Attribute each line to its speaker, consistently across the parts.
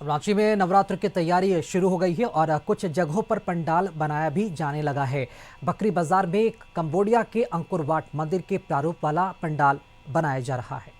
Speaker 1: रांची में नवरात्र की तैयारी शुरू हो गई है और कुछ जगहों पर पंडाल बनाया भी जाने लगा है। बकरी बाजार में कंबोडिया के अंकुर वाट मंदिर के प्रारूप वाला पंडाल बनाया जा रहा है।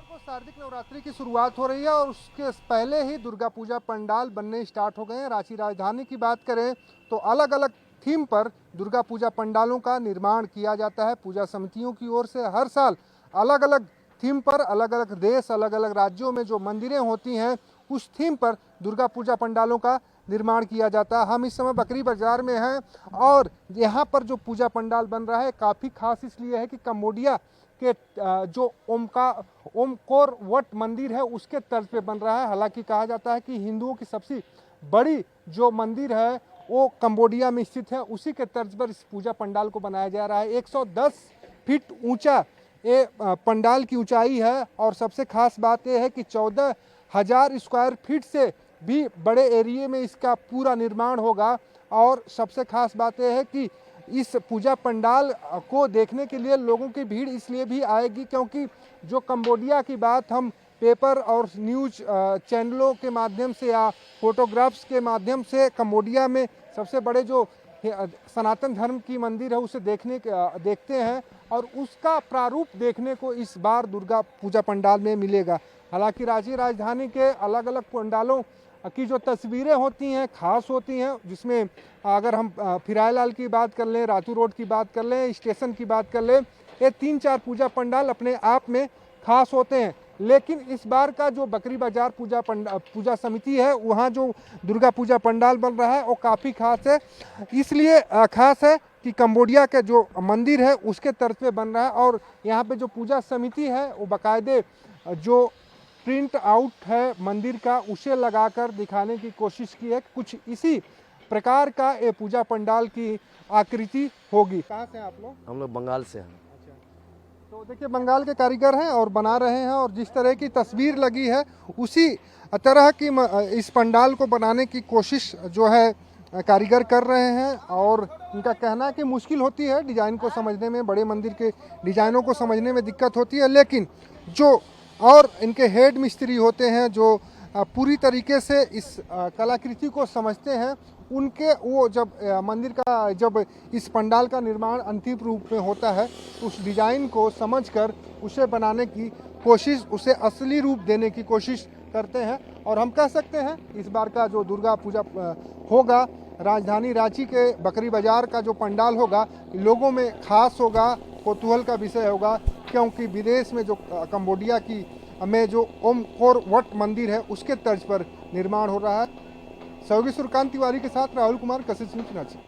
Speaker 2: को शारदीय नवरात्रि की शुरुआत हो रही है और उसके पहले ही दुर्गा पूजा पंडाल बनने स्टार्ट हो गए हैं। रांची राजधानी की बात करें तो अलग अलग थीम पर दुर्गा पूजा पंडालों का निर्माण किया जाता है। पूजा समितियों की ओर से हर साल अलग अलग थीम पर अलग अलग देश अलग अलग राज्यों में जो मंदिरें होती हैं उस थीम पर दुर्गा पूजा पंडालों का निर्माण किया जाता है। हम इस समय बकरी बाजार में हैं और यहाँ पर जो पूजा पंडाल बन रहा है काफ़ी खास इसलिए है कि कंबोडिया के जो ओमकोर वट मंदिर है उसके तर्ज पे बन रहा है। हालांकि कहा जाता है कि हिंदुओं की सबसे बड़ी जो मंदिर है वो कंबोडिया में स्थित है, उसी के तर्ज पर इस पूजा पंडाल को बनाया जा रहा है। 110 फीट ऊंचा ये पंडाल की ऊंचाई है और सबसे खास बात यह है कि 14,000 स्क्वायर फीट से भी बड़े एरिए में इसका पूरा निर्माण होगा। और सबसे खास बात यह है कि इस पूजा पंडाल को देखने के लिए लोगों की भीड़ इसलिए भी आएगी क्योंकि जो कंबोडिया की बात हम पेपर और न्यूज चैनलों के माध्यम से या फोटोग्राफ्स के माध्यम से कंबोडिया में सबसे बड़े जो सनातन धर्म की मंदिर है उसे देखते हैं और उसका प्रारूप देखने को इस बार दुर्गा पूजा पंडाल में मिलेगा। हालांकि रांची राजधानी के अलग अलग पंडालों की जो तस्वीरें होती हैं खास होती हैं, जिसमें अगर हम फिरायलाल की बात कर लें, रातू रोड की बात कर लें, स्टेशन की बात कर लें, ये 3-4 पूजा पंडाल अपने आप में खास होते हैं। लेकिन इस बार का जो बकरी बाजार पूजा समिति है वहाँ जो दुर्गा पूजा पंडाल बन रहा है वो काफ़ी खास है। इसलिए खास है कि कंबोडिया के जो मंदिर है उसके तर्ज पे बन रहा है और यहाँ पे जो पूजा समिति है वो बाकायदे जो प्रिंट आउट है मंदिर का उसे लगाकर दिखाने की कोशिश की है। कुछ इसी प्रकार का ये पूजा पंडाल की आकृति होगी। कहाँ से आप लोग?
Speaker 3: हम लोग बंगाल से हैं।
Speaker 2: अच्छा, तो देखिए बंगाल के कारीगर हैं और बना रहे हैं और जिस तरह की तस्वीर लगी है उसी तरह की इस पंडाल को बनाने की कोशिश जो है कारीगर कर रहे हैं। और उनका कहना है कि मुश्किल होती है डिज़ाइन को समझने में, बड़े मंदिर के डिज़ाइनों को समझने में दिक्कत होती है, लेकिन जो और इनके हेड मिस्त्री होते हैं जो पूरी तरीके से इस कलाकृति को समझते हैं, उनके वो जब इस पंडाल का निर्माण अंतिम रूप में होता है तो उस डिज़ाइन को समझकर उसे बनाने की कोशिश, उसे असली रूप देने की कोशिश करते हैं। और हम कह सकते हैं इस बार का जो दुर्गा पूजा होगा राजधानी रांची के बकरी बाजार का जो पंडाल होगा लोगों में खास होगा, कौतूहल का विषय होगा, क्योंकि विदेश में जो कंबोडिया की में जो ओमकोर वट मंदिर है उसके तर्ज पर निर्माण हो रहा है। सहयोगी सूर्यकांत तिवारी के साथ राहुल कुमार, कशिश न्यूज़ रांची।